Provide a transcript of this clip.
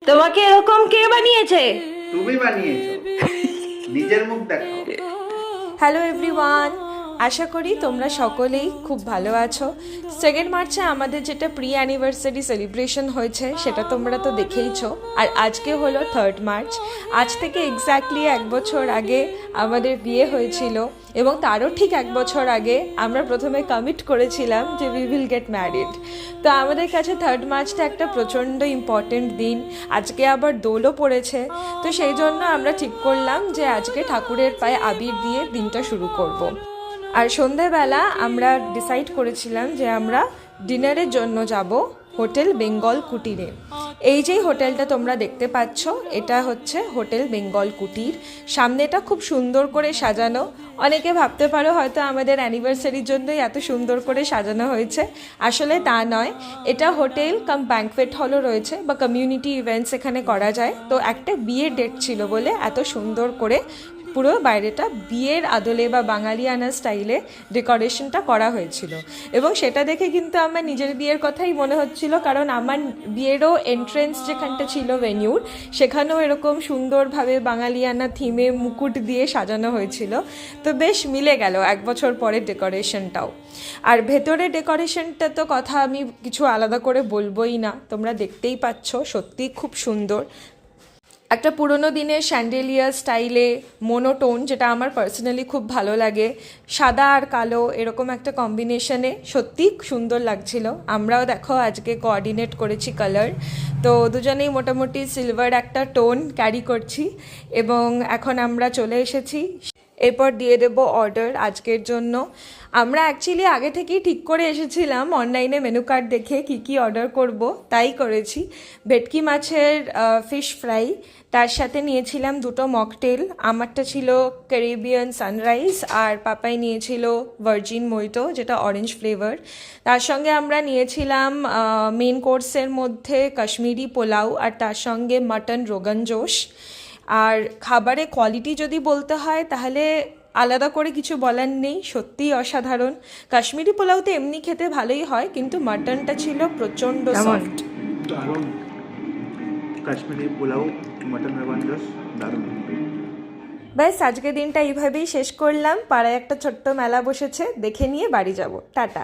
তোমাকে এরকম কে বানিয়েছে? তুমি বানিয়েছো, নিজের মুখ দেখাও। হ্যালো এভরিওয়ান, আশা করি তোমরা সকলেই খুব ভালো আছো। 2 মার্চে আমাদের যেটা প্রি অ্যানিভার্সারি সেলিব্রেশন হয়েছে সেটা তোমরা তো দেখেইছো, আর আজকে হলো 3rd মার্চ। আজ থেকে এক্স্যাক্টলি 1 বছর আগে আমাদের বিয়ে হয়েছিল, এবং তারও ঠিক 1 বছর আগে আমরা প্রথমে কমিট করেছিলাম যে উই উইল গেট ম্যারিড। তো আমাদের কাছে 3rd মার্চটা একটা প্রচণ্ড ইম্পর্টেন্ট দিন। আজকে আবার দোলও পড়েছে, তো সেই জন্য আমরা ঠিক করলাম যে আজকে ঠাকুরের পায়ে আবির দিয়ে দিনটা শুরু করব। আর সন্ধেবেলা আমরা ডিসাইড করেছিলাম যে আমরা ডিনারের জন্য যাব হোটেল বেঙ্গল কুটিরে। এই যেই হোটেলটা তোমরা দেখতে পাচ্ছ, এটা হচ্ছে হোটেল বেঙ্গল কুটির। সামনেটা খুব সুন্দর করে সাজানো। অনেকে ভাবতে পারো হয়তো আমাদের অ্যানিভার্সারির জন্যই এত সুন্দর করে সাজানো হয়েছে, আসলে তা নয়। এটা হোটেল কাম ব্যাঙ্কোয়েট হলও রয়েছে, বা কমিউনিটি ইভেন্টস এখানে করা যায়। তো একটা বিয়ের ডেট ছিল বলে এত সুন্দর করে পুরো বাইরেটা বিয়ের আদলে বা বাঙালিয়ানা স্টাইলে ডেকোরেশনটা করা হয়েছিল, এবং সেটা দেখে কিন্তু আমার নিজের বিয়ের কথাই মনে হচ্ছিল, কারণ আমার বিয়েরও এন্ট্রেন্স যেখানটা ছিল ভেন্যুর, সেখানেও এরকম সুন্দরভাবে বাঙালিয়ানা থিমে মুকুট দিয়ে সাজানো হয়েছিল। তো বেশ মিলে গেল 1 বছর পরের ডেকোরেশনটাও। আর ভেতরে ডেকোরেশনটা তো কথা আমি কিছু আলাদা করে বলবোই না, তোমরা দেখতেই পাচ্ছ, সত্যিই খুব সুন্দর। একটা পুরোনো দিনের স্যান্ডেলিয়ার স্টাইলে মোনোটোন, যেটা আমার পার্সোনালি খুব ভালো লাগে, সাদা আর কালো এরকম একটা কম্বিনেশনে সত্যিই সুন্দর লাগছিল। আমরাও দেখো আজকে কোঅর্ডিনেট করেছি কালার, তো দুজনেই মোটামুটি সিলভার একটা টোন ক্যারি করছি। এবং এখন আমরা চলে এসেছি, এরপর দিয়ে দেব অর্ডার আজকের জন্য। আমরা অ্যাকচুয়ালি আগে থেকেই ঠিক করে এসেছিলাম অনলাইনে মেনু কার্ড দেখে কি কি অর্ডার করব, তাই করেছি। ভেটকি মাছের ফিশ ফ্রাই, তার সাথে নিয়েছিলাম 2টো মকটেল। আমারটা ছিল ক্যারিবিয়ান সানরাইজ, আর পাপাই নিয়েছিল ভার্জিন মোহিতো, যেটা অরেঞ্জ ফ্লেভার। তার সঙ্গে আমরা নিয়েছিলাম মেন কোর্সের মধ্যে কাশ্মীরি পোলাও, আর তার সঙ্গে মাটন রোগান জোশ। আর খাবারের কোয়ালিটি যদি বলতে হয় তাহলে আলাদা করে কিছু বলার নেই, সত্যিই অসাধারণ। কাশ্মীরি পোলাও তো এমনি খেতে ভালোই হয়, কিন্তু মাটনটা ছিল প্রচণ্ড সফট। দারুণ কাশ্মীরি পোলাও, মটন রোগান জোশ, দারুণ। ব্যাস, আজকের দিনটা এইভাবেই শেষ করলাম। পাড়ায় একটা ছোট্ট মেলা বসেছে, দেখে নিয়ে বাড়ি যাব। টাটা।